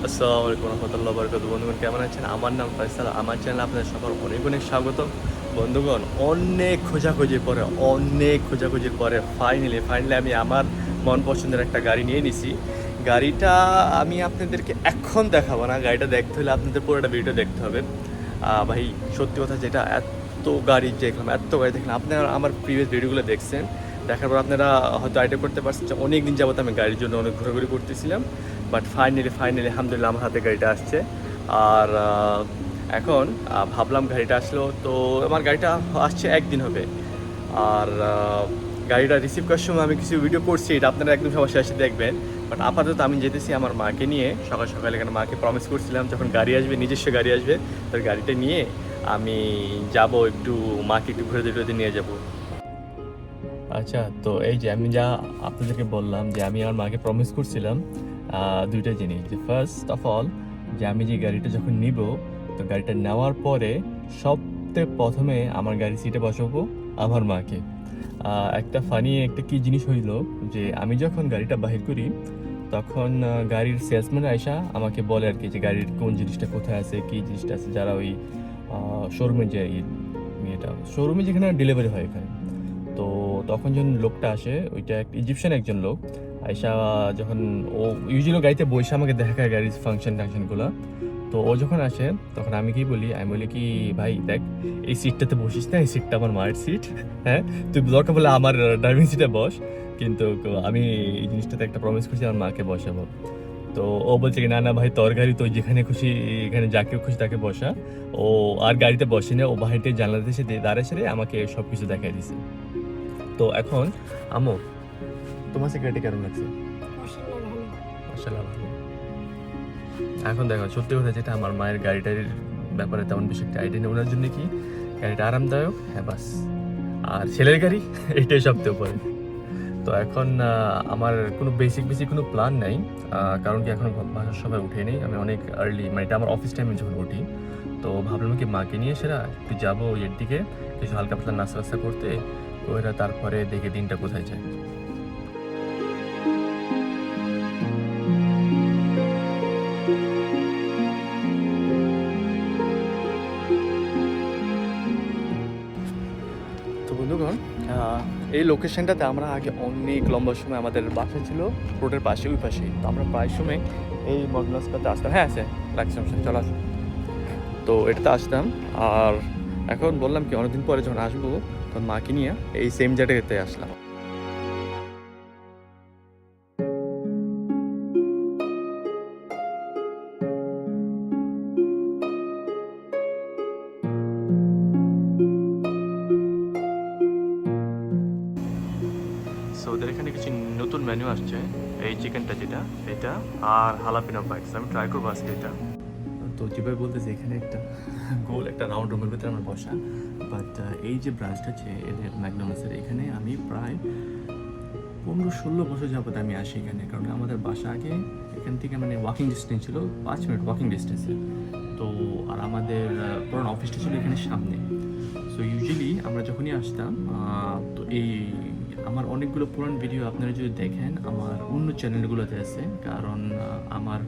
আসসালামু আলাইকুম রহমতুল্লাহ বরকাতুহু। বন্ধুগণ কেমন আছেন? আমার নাম ফয়সাল। আমার চ্যানেলে আপনাদের সবার অনেক অনেক স্বাগতম। বন্ধুগণ অনেক খোঁজাখুঁজির পরে ফাইনালি আমি আমার মন পছন্দের একটা গাড়ি নিয়ে নিছি। গাড়িটা আমি আপনাদেরকে এখন দেখাবো না, গাড়িটা দেখতে হলে আপনাদের পুরোটা ভিডিও দেখতে হবে। ভাই সত্যি কথা যেটা, এত গাড়ি দেখলাম, আপনারা আমার প্রিভিয়াস ভিডিওগুলো দেখছেন, দেখার পর আপনারা হয়তো আইডিয়া করতে পারছেন যে অনেক দিন যাবত আমি গাড়ির জন্য অনেক ঘোরাঘুরি করতেছিলাম। বাট ফাইনালি আলহামদুলিল্লাহ আমার হাতে গাড়িটা আসছে। আর এখন ভাবলাম গাড়িটা আসলো, তো আমার গাড়িটা আসছে একদিন হবে। আর গাড়িটা রিসিভ করার সময় আমি কিছু ভিডিও করছি, এটা আপনারা একদম সবার শেষে দেখবেন। বাট আপাতত আমি যেতেছি আমার মাকে নিয়ে, সকাল সকাল এখানে মাকে প্রমিস করছিলাম যখন গাড়ি আসবে, নিজস্ব গাড়ি আসবে, তার গাড়িটা নিয়ে আমি যাব, একটু মাকে একটু ঘুরে ঘুরে নিয়ে যাব। আচ্ছা, তো এই যে আমি যা আপনাদেরকে বললাম যে আমি আমার মাকে প্রমিস করছিলাম দুইটা জিনিস। যে ফার্স্ট অফ অল, যে আমি যে গাড়িটা যখন নিব, তো গাড়িটা নেওয়ার পরে সবথেকে প্রথমে আমার গাড়ির সিটে বসাবো আমার মাকে। একটা ফানি একটা কি জিনিস হইল, যে আমি যখন গাড়িটা বাহির করি তখন গাড়ির সেলসম্যান আয়সা আমাকে বলে আর কি, যে গাড়ির কোন জিনিসটা কোথায় আছে, কি জিনিসটা আছে, যারা ওই শোরুমে যে ইয়েটা শোরুমে যেখানে ডেলিভারি হয় এখানে। তো তখন যখন লোকটা আসে, ওইটা একটা ইজিপশিয়ান একজন লোক আয়সা, যখন ও ইউজুয়ালি গাড়িতে বসে আমাকে দেখায় গাড়ির টাংশনগুলো। তো ও যখন আসে তখন আমি কি বলি, আমি বলি কি, ভাই দেখ, এই সিটটাতে বসিস না, এই সিটটা আমার মায়ের সিট। হ্যাঁ, তুই দরকার বলে আমার ড্রাইভিং সিটে বস, কিন্তু আমি এই জিনিসটাতে একটা প্রমিস করছি আমার মাকে বসাবো। তো ও বলছে কি, না না ভাই, তোর গাড়ি, তো যেখানে খুশি এখানে যাকে খুশি তাকে বসা। ও আর গাড়িতে বসে না, ও বাহিরতে জানলাতে এসে দাঁড়িয়ে সেরে আমাকে সব কিছু দেখাই দিছে। তো এখন আমো, তোমার সিগারেটে কেমন লাগছে? মাশাআল্লাহ ভালো। এখন দেখো, সত্যি কথা যেটা, আমার মায়ের গাড়িটার ব্যাপারে তেমন বেশি একটা আইডিয়া নেই। ওনার জন্য কি গাড়িটা আরামদায়ক, হ্যাঁ বাস। আর ছেলের গাড়ি এটাই সবচেয়ে উপরে। তো এখন আমার কোনো বেসিক কোনো প্ল্যান নাই, কারণ কি এখন বাসার সবাই উঠে নেই, আমি অনেক আর্লি, মানে এটা আমার অফিস টাইমে যখন উঠি। তো ভাবলাম কি মাকে নিয়ে সেরা একটু যাবো এর দিকে, কিছু হালকা পাতলা নাস্তা করতে, ওইটা তারপরে দেখে দিনটা কোথায় যায়। তো বন্ধুগণ, এই লোকেশনটাতে আমরা আগে অনেক লম্বা সময়, আমাদের বাসা ছিল রোডের পাশে, ওই পাশেই। তো আমরা প্রায় সময় এই মডুলাসটাতে আসতাম। হ্যাঁ আছে, রাখছি, চলো আসো। তো এটাতে আসতাম। আর এখন বললাম কি, অনেকদিন পরে যখন আসবো তখন মাকে নিয়ে এই সেম জায়গাতে আসলাম। সো ওদের এখানে কিছু নতুন মেনু আসছে, এই চিকেনটা যেটা, এটা আর হালাপিনো বাইটস। আমি ট্রাই করবো আজকে এটা। তো যেভাবে বলতেছে, এখানে একটা গোল একটা রাউন্ড রুমের ভিতরে আমার বসা। বাট এই যে ব্রাঞ্চটা আছে এদের ম্যাকডোনাল্ডসের, এখানে আমি প্রায় 15-16 বছর যাবত আমি আসি এখানে। কারণ আমাদের বাসা আগে এখান থেকে মানে ওয়াকিং ডিস্টেন্স ছিল, 5 মিনিট ওয়াকিং ডিস্টেন্সে। তো আর আমাদের পুরনো অফিসটা ছিল এখানে সামনে। সো ইউজুয়ালি আমরা যখনই আসতাম, তো এই আমার অনেকগুলো পুরানো ভিডিও আপনারা যদি দেখেন আমার অন্য চ্যানেলগুলোতে আছে, কারণ আমার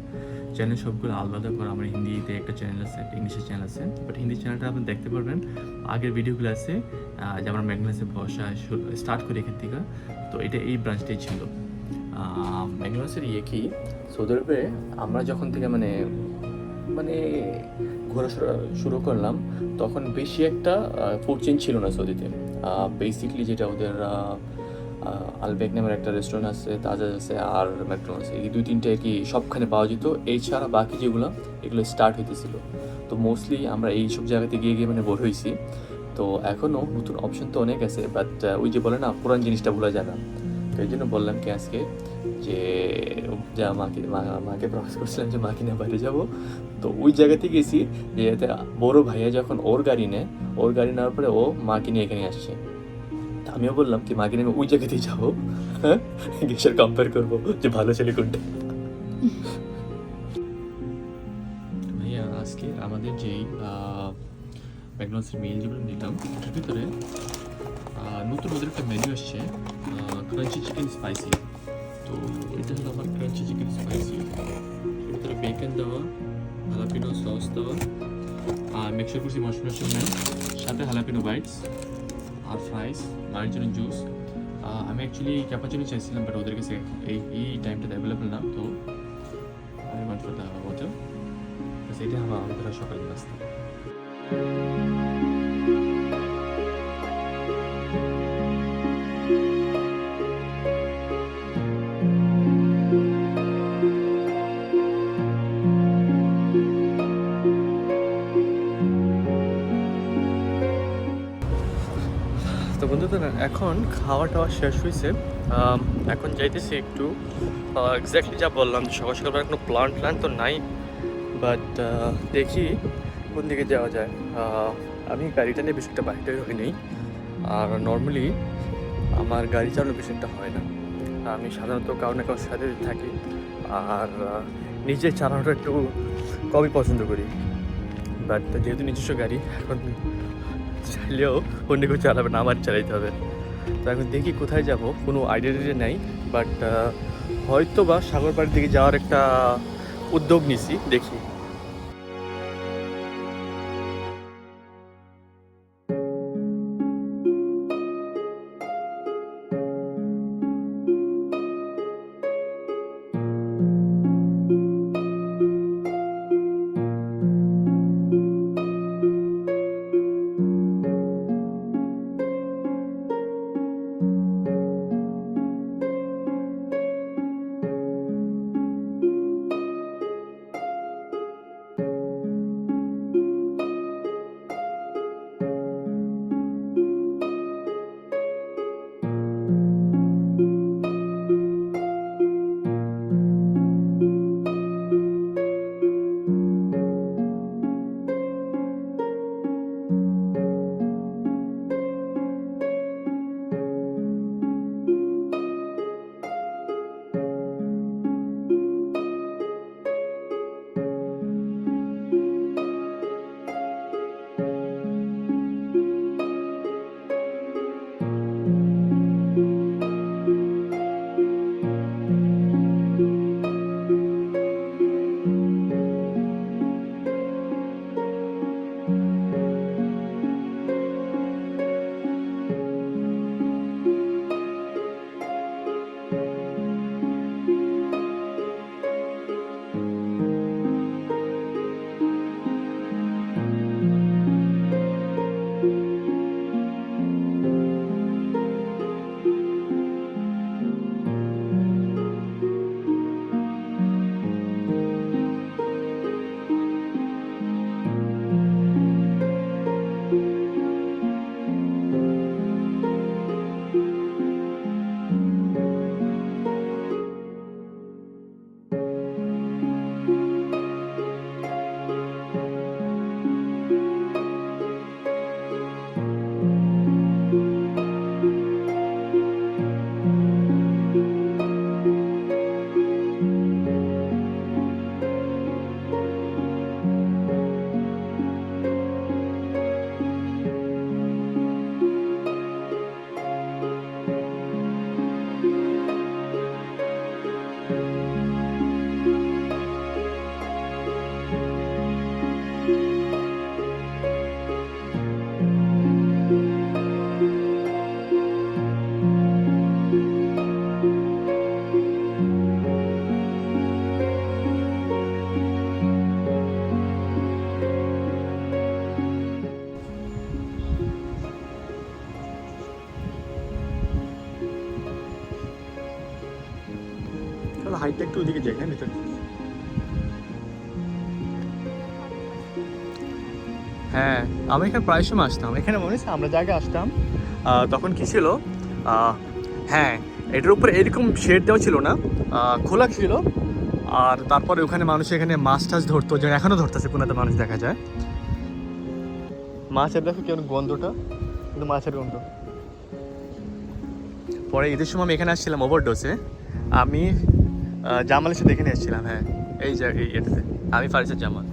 চ্যানেল সবগুলো আলাদা করে। আমার হিন্দিতে একটা চ্যানেল আছে, একটা ইংলিশের চ্যানেল আছে। বাট হিন্দি চ্যানেলটা আপনি দেখতে পারবেন, আগের ভিডিওগুলো আছে, যে আমরা ম্যাগনাসে বসা স্টার্ট করি এখান থেকে। তো এটা এই ব্রাঞ্চটাই ছিল ম্যাগনাসের। কি সৌদি আরবে আমরা যখন থেকে মানে মানে ঘোরাফেরা শুরু করলাম, তখন বেশি একটা ফুড চেইন ছিল না সৌদিতে। বেসিকলি যেটা ওদের আলবেক নামের একটা রেস্টুরেন্ট আছে, তাজাজ আছে, আর ম্যাকডোনাল্ডস, এই 2-3টা আর কি সবখানে পাওয়া যেত। এছাড়া বাকি যেগুলো, এগুলো স্টার্ট হইতেছিল। তো মোস্টলি আমরা এইসব জায়গাতে গিয়ে মানে বড় হয়েছি। তো এখনও নতুন অপশন তো অনেক আছে, বাট ওই যে বলে না, পুরান জিনিসটা ভুলা যায় না। তো এই জন্য বললাম কি আজকে, যে যা মাকে প্রমিস করছিলাম যে মাকে নিয়ে বাইরে যাবো। তো ওই জায়গাতে গেছি, যে বড় ভাইয়া যখন ওর গাড়ি নেওয়ার পরে ও মাকে নিয়ে এখানে আসছে। আমিও বললাম কি, মাকে নিয়ে ওই জায়গাতেই যাবো, হ্যাঁ, গেসার কম্পেয়ার করবো যে ভালো ছেলে কোনটা। ভাইয়া আজকে আমাদের যেই ম্যাকডোনাল্ডসের মিল যেগুলো নিলাম, ওটার ভিতরে নতুন ওদের একটা মেনু আসছে, ক্রাঞ্চি চিকেন স্পাইসি। তো এটা হলো আমার ক্রাঞ্চি চিকেন স্পাইসি। এর ভিতরে বেকন দেওয়া, হালাপিনো সস দেওয়া, আর মিক্সচার করছি মশরুম নেই, সাথে হালাপিনো বাইটস আর ফ্রাইস, মায়ের জন্য জুস। আমি অ্যাকচুয়ালি ক্যাপাচিনো চাইছিলাম, বাট ওদের কাছে এই টাইমটাতে অ্যাভেলেবল না, তো আমি ওয়ান্ট ফর দ্য ওয়াটার। এটা আমাদের সকালের নাস্তা। তো বন্ধুরা এখন খাওয়া টাওয়া শেষ হয়েছে, এখন যাইতেছি একটু এক্স্যাক্টলি যা বললাম যে সকাল সকাল কোনো প্ল্যান তো নাই, বাট দেখি কোন দিকে যাওয়া যায়। আমি গাড়িটা নিয়ে বেশি একটা বাইরে হই নেই, আর নর্মালি আমার গাড়ি চালানো বেশি একটা হয় না। আমি সাধারণত কারো না কারোর সাথে থাকি, আর নিজে চালানোটা একটু কমই পছন্দ করি। বাট যেহেতু নিজস্ব গাড়ি, এখন চাইলেও অন্য কেউ চালাবে না, আমার চালাইতে হবে। তো এখন দেখি কোথায় যাব, কোনো আইডিয়া নেই, বাট হয়তো বা সাগর পাড়ের দিকে যাওয়ার একটা উদ্যোগ নিছি, দেখি। হাইটটা একটু ওইদিকে যাই, হ্যাঁ ভিতরে। হ্যাঁ, আমি এখানে প্রায় সময় আসতাম, এখানে মনে হচ্ছে আমরা জায়গায় আসতাম, তখন কি ছিল, হ্যাঁ এটার উপরে এরকম শেড দেওয়া ছিল না, খোলা ছিল, আর তারপরে ওখানে মানুষ এখানে মাছ টাছ ধরতো, যেমন এখনও ধরতেছে, কোনোতে মানুষ দেখা যায় মাছের, দেখো কেমন গন্ধটা, কিন্তু মাছের গন্ধ। পরে ঈদের সময় আমি এখানে আসছিলাম ওভারডোজে, আমি জামালের সাথে এখানে এসেছিলাম, হ্যাঁ এই যে এটাতে, আমি ফারিসের জামাল।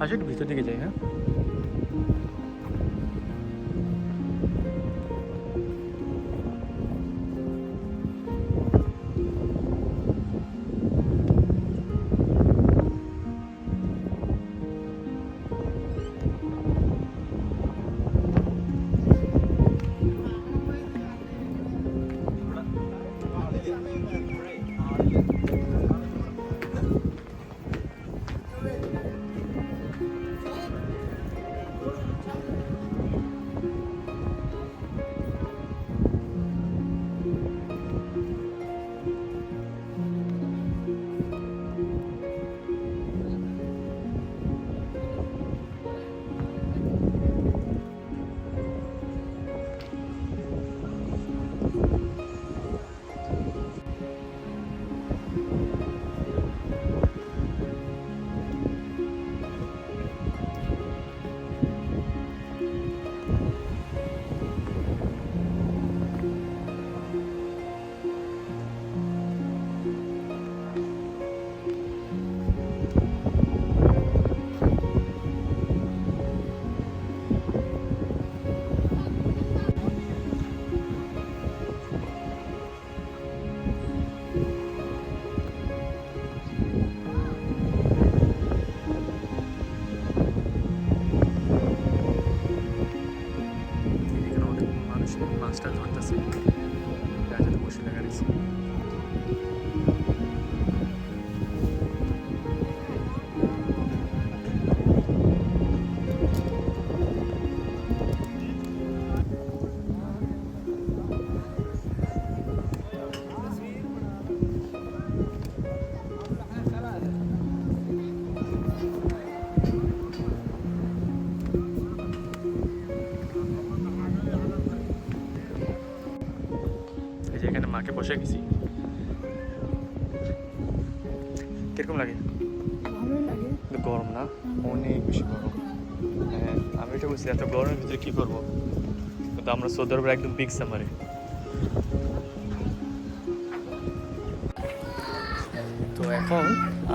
আসলে একটু ভিতর দিকে যাই, হ্যাঁ। মাছটা ধরতেছে, গাছটাতে বসে দেখা দিচ্ছে। এই যে এখানে মাকে বসে গেছি। কিরকম লাগে? ভালোই লাগে। গরম না? অনেক বেশি গরম। হ্যাঁ, আমি এটা বলছি এত গরমের ভিতরে কি করবো, কিন্তু আমরা সৌদি আরবের একদম পিক সামারে। তো এখন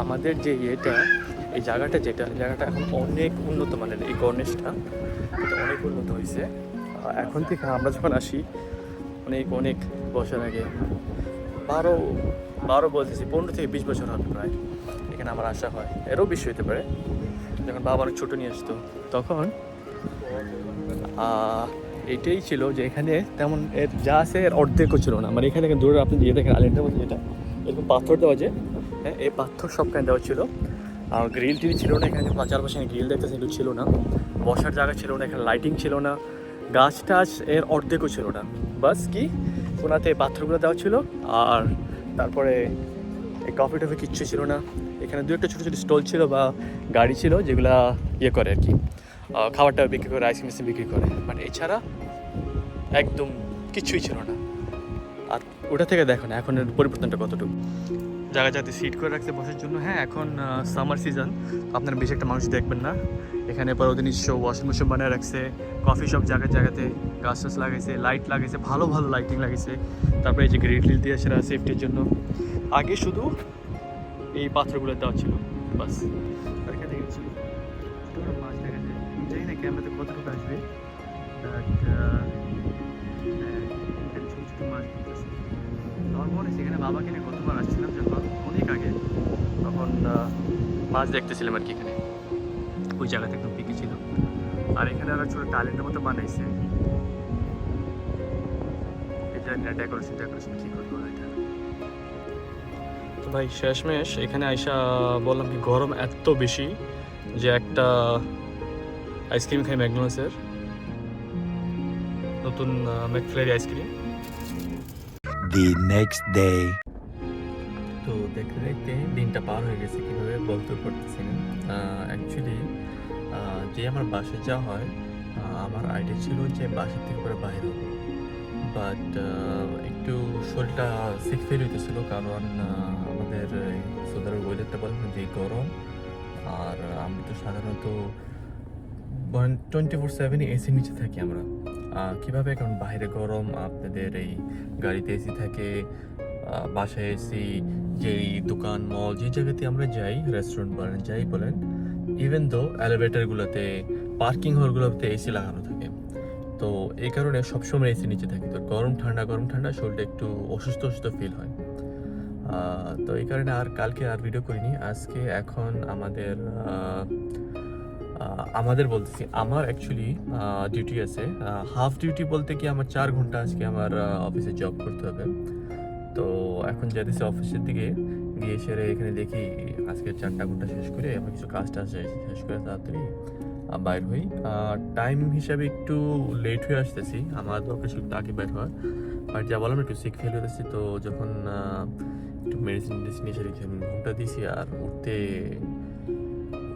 আমাদের যে এই জায়গাটা জায়গাটা এখন অনেক উন্নত মানের। এই গণেশটা এটা অনেক উন্নত হয়েছে। এখন থেকে আমরা যখন আসি অনেক বছর আগে, 12 বলতেছি, 15 থেকে 20 বছর হবে প্রায়, এখানে আমার আসা হয়। এরও বেশি হতে পারে। যখন বাবা অনেক ছোটো নিয়ে আসতো তখন এটাই ছিল যে এখানে তেমন এর যা আছে এর অর্ধেকও ছিল না। মানে এখানে দূরে আপনি দিয়ে দেখেন আইল্যান্ডের মধ্যে যেটা এরকম পাথর দেওয়া যে, হ্যাঁ, এই পাথর সবখানে দেওয়া ছিল। আর গ্রিল টিল ছিল না এখানে, চারপাশে গ্রিল দেখতেছে এগুলো ছিল না। বসার জায়গা ছিল না, এখানে লাইটিং ছিল না, গাছ টাছ এর অর্ধেকও ছিল না। বাস কি ওনাতে পাথরগুলো দেওয়া ছিল। আর তারপরে এই কফি টফি কিচ্ছু ছিল না। এখানে দু একটা ছোটো ছোটো স্টল ছিল বা গাড়ি ছিল যেগুলা ইয়ে করে আর কি, খাবারটা বিক্রি করে, আইসক্রিম বিক্রি করে। মানে এছাড়া একদম কিছুই ছিল না। আর ওটা থেকে দেখো না এখন এর পরিবর্তনটা কতটুকু। জায়গাতে সিট করে রাখছে বসার জন্য। হ্যাঁ, এখন সামার সিজন, আপনারা বেশি একটা মানুষ দেখবেন না এখানে। পর ওদের নিজস্ব ওয়াশিং মেশিন বানিয়ে রাখছে, কফি শপ জায়গাতে গাছ টাছ লাগাইছে, লাইট লাগাইছে, ভালো ভালো লাইটিং লাগিয়েছে। তারপরে এই যে গ্রিল টিল দিয়ে সেটা সেফটির জন্য। আগে শুধু এই পাথরগুলো দেওয়া ছিল বাস। আর এখানে দেখেছিল মাছ দেখা যায়, জানি না ক্যামেরাতে কতটুকু আসবে, বাট ছোটো ছোটো মাছ দেখতেছে। আমার মনে হচ্ছে এখানে বাবাকে নিয়ে কতবার আসছিলাম যখন অনেক আগে, তখন মাছ দেখতেছিলাম আর কি এখানে। ওই জায়গাতে একদম পিকে ছিল। আর এখানে ওরা ছোটো টাইল্যান্ডের মতো বানাইছে। এটা ডেকোরেশন কী করবো এটা। তো ভাই শেষমেশ এখানে আইসা বললাম কি গরম এত বেশি যে একটা আইসক্রিম খাই ম্যাকডোনাল্ডসের, নতুন ম্যাকফ্লেরি আইসক্রিম। The next day. তো দেখতে দেখতে দিনটা পার হয়ে গেছে, কীভাবে বলতে পারতেছি না। অ্যাকচুয়ালি যে আমার বাসায় যাওয়া হয়, আমার আইডিয়া ছিল যে বাসার থেকে করে বাইরে হবো, বাট একটু শরীরটা সিক ফিল হইতেছিল, কারণ আমাদের সৌদি আরবের ওয়েদারটা বলেন যে গরম। আর আমরা তো সাধারণত 24/7 এসির নিচে থাকি আমরা। কীভাবে, কারণ বাইরে গরম, আপনাদের এই গাড়িতে এসি থাকে, বাসায় এসি, যেই দোকান মল যে জায়গাতে আমরা যাই, রেস্টুরেন্ট বলেন যাই বলেন, ইভেন দো এলিভেটরগুলোতে, পার্কিং হলগুলোতে এসি লাগানো থাকে। তো এই কারণে সবসময় এসি নিচে থাকি, তো গরম ঠান্ডা শরীরটা একটু অসুস্থ ফিল হয়। তো এই কারণে আর কালকে আর ভিডিও করিনি। আজকে এখন আমাদের বলতেছি, আমার অ্যাকচুয়ালি ডিউটি আছে, হাফ ডিউটি বলতে কি আমার 4 ঘন্টা আজকে আমার অফিসে জব করতে হবে। তো এখন যেতেছি অফিসের দিকে, গিয়ে সেরে এখানে দেখি আজকে 4টা ঘন্টা শেষ করে আমার কিছু কাজটা শেষ করে তাড়াতাড়ি বাইর হই। টাইম হিসাবে একটু লেট হয়ে আসতেছি, আমার দরকার ছিল একটু আগে বের হওয়ার, বাট যা বললাম একটু সিক ফিল হতেছি। তো যখন একটু মেডিসিন নিয়ে সেরে ঘুমটা দিয়েছি আর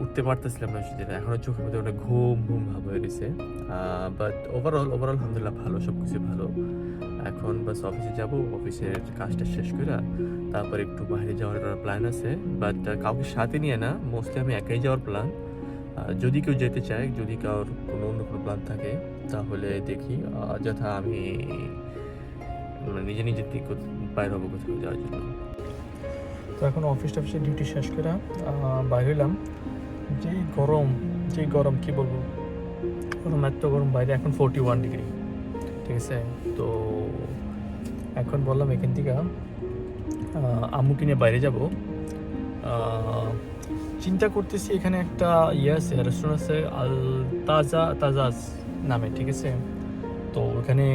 উঠতে পারতেছিলাম না, যেটা এখনও চোখের মধ্যে অনেক ঘুম ভাব হয়ে গেছে। বাট ওভারঅল আলহামদুলিল্লাহ ভালো, সব কিছু ভালো। এখন বাস অফিসে যাব, অফিসের কাজটা শেষ করে তারপর একটু বাইরে যাওয়ার প্ল্যান আছে, বাট কাউকে সাথে নিয়ে না, মোস্টলি আমি একাই যাওয়ার প্ল্যান। যদি কেউ যেতে চায়, যদি কারোর অন্য কোনো প্ল্যান থাকে তাহলে দেখি, যথা আমি নিজে বাইরে হবো কোথাও যাওয়ার জন্য। তো এখন অফিসে ডিউটি শেষ করে বাইর হইলাম। যেই গরম কি বলবো, এত গরম বাইরে, এখন 41 ডিগ্রি, ঠিক আছে। তো এখন বললাম এখান থেকে আম্মুকে নিয়ে বাইরে যাব। চিন্তা করতেছি এখানে একটা আছে, রেস্টুরেন্ট আছে, আল তাজাজ নামে, ঠিক আছে। তো ওখানে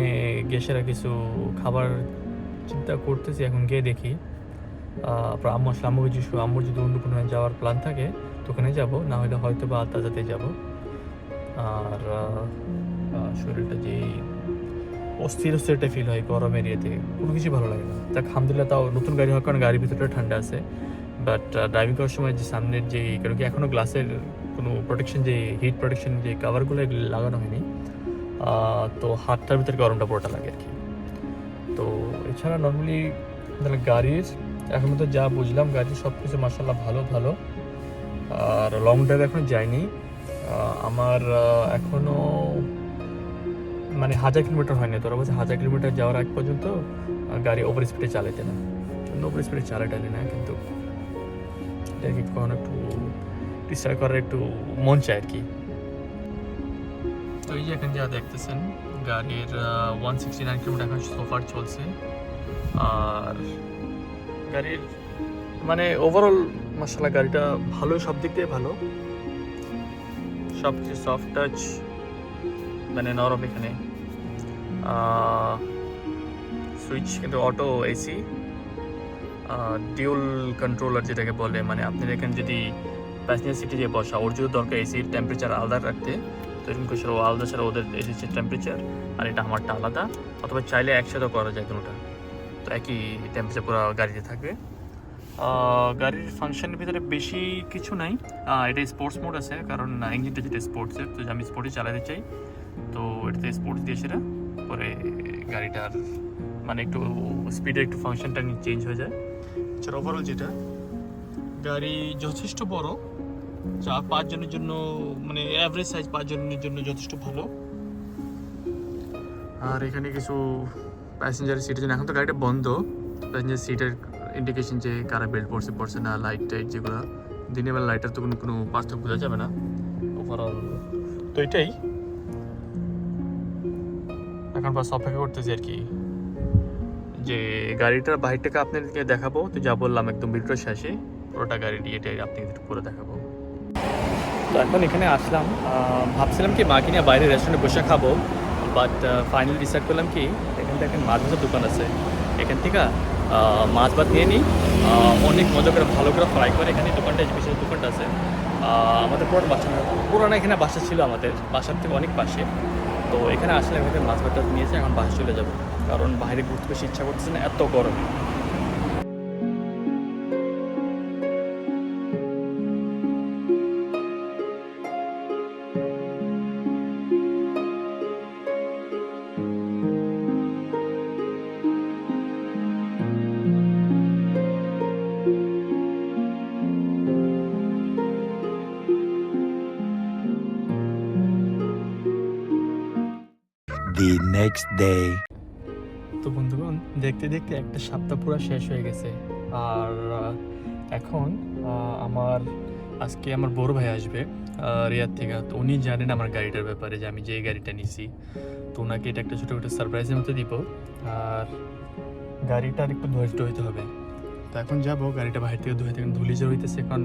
গেছেরা কিছু খাবার চিন্তা করতেছি, এখন গিয়ে দেখি। আম্মুর যদি অন্য কোনো যাওয়ার প্ল্যান থাকে তো ওখানে যাবো, না হলে হয়তো বা আলতাজাতে যাব। আর শরীরটা যে অস্থির একটা ফিল হয় গরম এরিয়াতে, কোনো কিছু ভালো লাগে না। দেখ আলহামদুলিল্লাহ তাও নতুন গাড়ি হওয়ার কারণে গাড়ির ভিতরে ঠান্ডা আছে, বাট ড্রাইভিং করার সময় যে সামনের যে, কারণ কি এখনও গ্লাসের কোনো প্রোটেকশন, যে হিট প্রোটেকশন যে কাভারগুলো লাগানো হয়নি, তো হাতটার ভিতরে গরমটা পুরোটা লাগে আর কি। তো এছাড়া নর্মালি গাড়ির এখন তো যা বুঝলাম, গাড়ির সব কিছু মার্শাল্লাহ ভালো। আর লং ড্রাইভ এখন যাইনি আমার, এখনও মানে 1000 কিলোমিটার হয়নি। তোরা বলছে 1000 কিলোমিটার যাওয়ার আগ পর্যন্ত গাড়ি ওভার স্পিডে চালাইতে না, ওভার স্পিডে চালাটালি না, কিন্তু এটাকে কখনো একটু ডিস্টার্ব করার একটু মন চায় আর কি। তো এই যে এখন যা দেখতেছেন, গাড়ির 169 কিলোমিটার এখন সোফার চলছে। আর গাড়ির মানে ওভারঅল মাশাআল্লাহ গাড়িটা ভালো, সব দিক দিয়ে ভালো, সব কিছু সফট টাচ, মানে নরম। এখানে সুইচ কিন্তু অটো, এসি, ডিউল কন্ট্রোলার যেটাকে বলে, মানে আপনি দেখেন যদি প্যাসেঞ্জার সিটে যে বসা, ওর যদি দরকার এসির টেম্পারেচার আলাদা রাখতে, তো এরকম কিছু আলাদা ছাড়া ওদের এসির টেম্পারেচার আর এটা আমারটা আলাদা, অথবা চাইলে একসাথে করা যায় দুটোটা, তো একই টেম্পারেচার পুরো গাড়িতে থাকবে। গাড়ির ফাংশনের ভিতরে বেশি কিছু নাই, এটা স্পোর্টস মোড আছে, কারণ ইঞ্জিনটা যেটা স্পোর্টসের, তো আমি স্পোর্টে চালাতে চাই, তো এটাতে স্পোর্টস দিয়ে সেটা পরে গাড়িটার মানে একটু স্পিডের একটু ফাংশনটা চেঞ্জ হয়ে যায়। এছাড়া ওভারঅল যেটা গাড়ি যথেষ্ট বড়, যা 5 জনের জন্য, মানে অ্যাভারেজ সাইজ 5 জনের জন্য যথেষ্ট ভালো। আর এখানে কিছু প্যাসেঞ্জার সিটের জন্য, এখন তো গাড়িটা বন্ধ, প্যাসেঞ্জার সিটের ইন্ডিকেশন যে কারা বেল্ট পড়ছে না, লাইট টাইট যেগুলো, দিনের বেলা লাইটার তো কোনো পার্থক্য বোঝা যাবে না ওভারঅল। তো এটাই এখন বাস অপেক্ষা করতেছি আর কি, যে গাড়িটার বাহিরটাকে আপনাদেরকে দেখাবো। তো যা বললাম একদম ভিডিওর শেষে পুরোটা গাড়ি এটাই আপনাদের পুরো দেখাবো। তো এখন এখানে আসলাম, ভাবছিলাম কি মাকে নিয়ে বাইরে রেস্টুরেন্টে বসে খাবো, বাট ফাইনালি ডিসাইড করলাম কি এখান থেকে মাছ ভাজার দোকান আছে, এখান থেকে মাছ ভাত নিয়ে নিই, অনেক মজা করে ভালো করে ফ্রাই করে। এখানে দোকানটা, বিশেষ দোকানটা আছে আমাদের পুরোনো এখানে বাসা ছিল, আমাদের বাসার থেকে অনেক পাশে। তো এখানে আসলে এখানে মাছ ভাতটা নিয়েছে, এখন বাসা চলে যাবো, কারণ বাইরে ঘুরতে বেশি ইচ্ছা করতেছে না, এত গরম। The next day. তো বন্ধুগণ, দেখতে দেখতে একটা সপ্তাহ পুরো শেষ হয়ে গেছে। আর এখন আমার আজকে আমার বড় ভাই আসবে রিয়াদ থেকে। তো উনি জানেন আমার গাড়িটার ব্যাপারে, যে আমি যে গাড়িটা নিছি। তো ওনাকে এটা একটা ছোটো সারপ্রাইজের মতো দিব। আর গাড়িটার একটু ধৈর্য হইতে হবে। তো এখন যাবো, গাড়িটা বাহির থেকে ধুয়ে থেকে ধুলি জড়িতেছে। এখন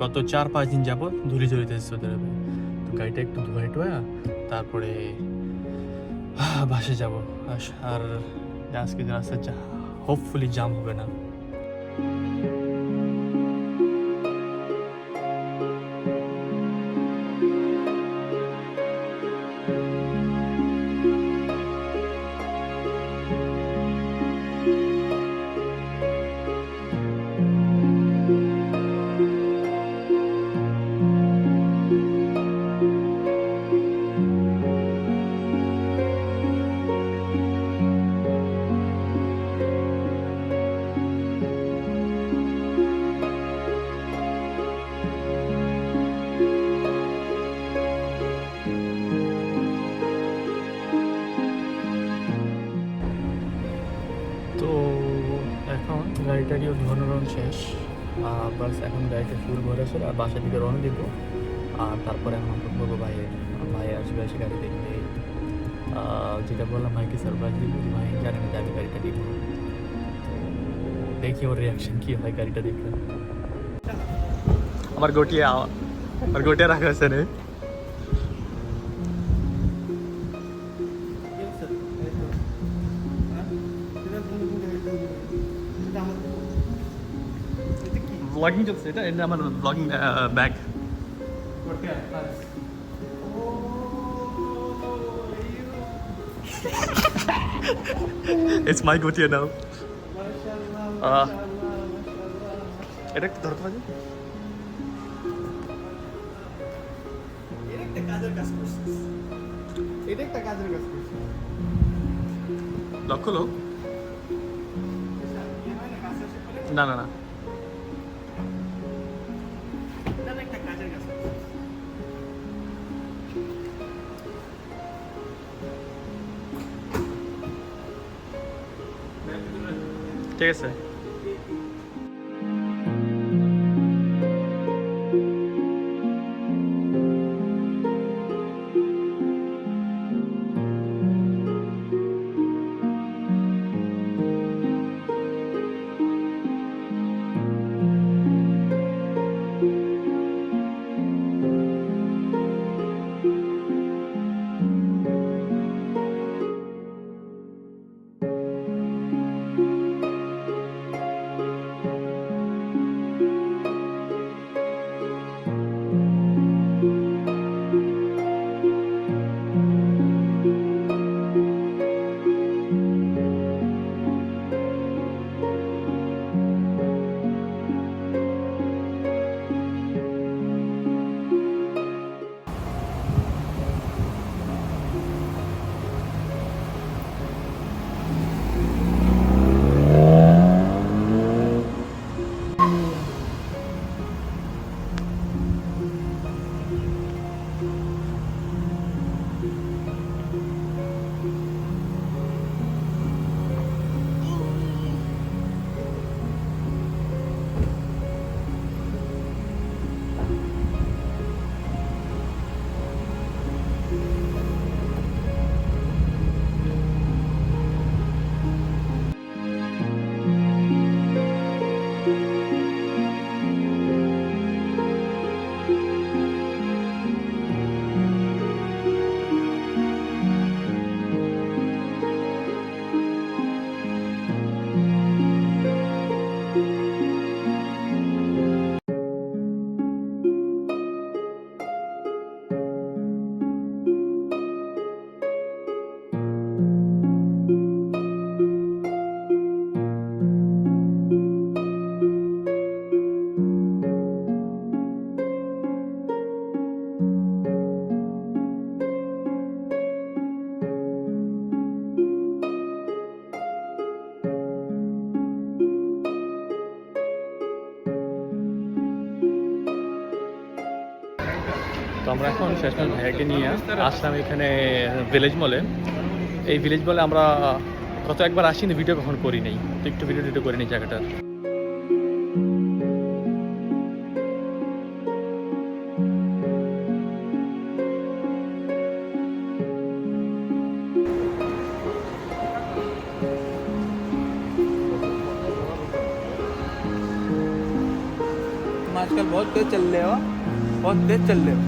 গত 4-5 দিন যাবো ধুলি জড়িতেছে সৌদি আরবে। তো গাড়িটা একটু ধুয়ে টুয়া তারপরে বাসে যাব। আর আজকে রাস্তা হোপফুলি জাম হবে না। তো এখন গাড়িটারিও ধরন শেষ। বাস এখন গাড়িটা ফুল ভরে আসলে আর বাসার দিকে রওনা দিব। আর তারপরে এখন আমরা বলবো ভাই আসবে, এসে গাড়ি দেখবে। যেটা বললাম ভাইকে সারপ্রাইজ দিব, যে ভাই জানে না যে আমি গাড়িটা দিব। তো দেখি ওর রিয়াকশন কী হয় গাড়িটা দেখলে। আমার গোটিয়া রাখা আছে রে। ব্লগিং চলছে, এটা আমার blogging bag. It's my goatee now. এটা একটু ধরতে পারি? লক হলো? না না না, ঠিক আছে। তো আমরা এখন শেষমেশ ভাইয়াকে নিয়ে আসলাম এখানে ভিলেজ মলে। এই ভিলেজ মলে আমরা গত একবার আসিনি, ভিডিও কখন করি নাই, তো একটু ভিডিও করে নিই জায়গাটার। आजकल बहुत तेज चल रहे हो, बहुत तेज चल रहे हो।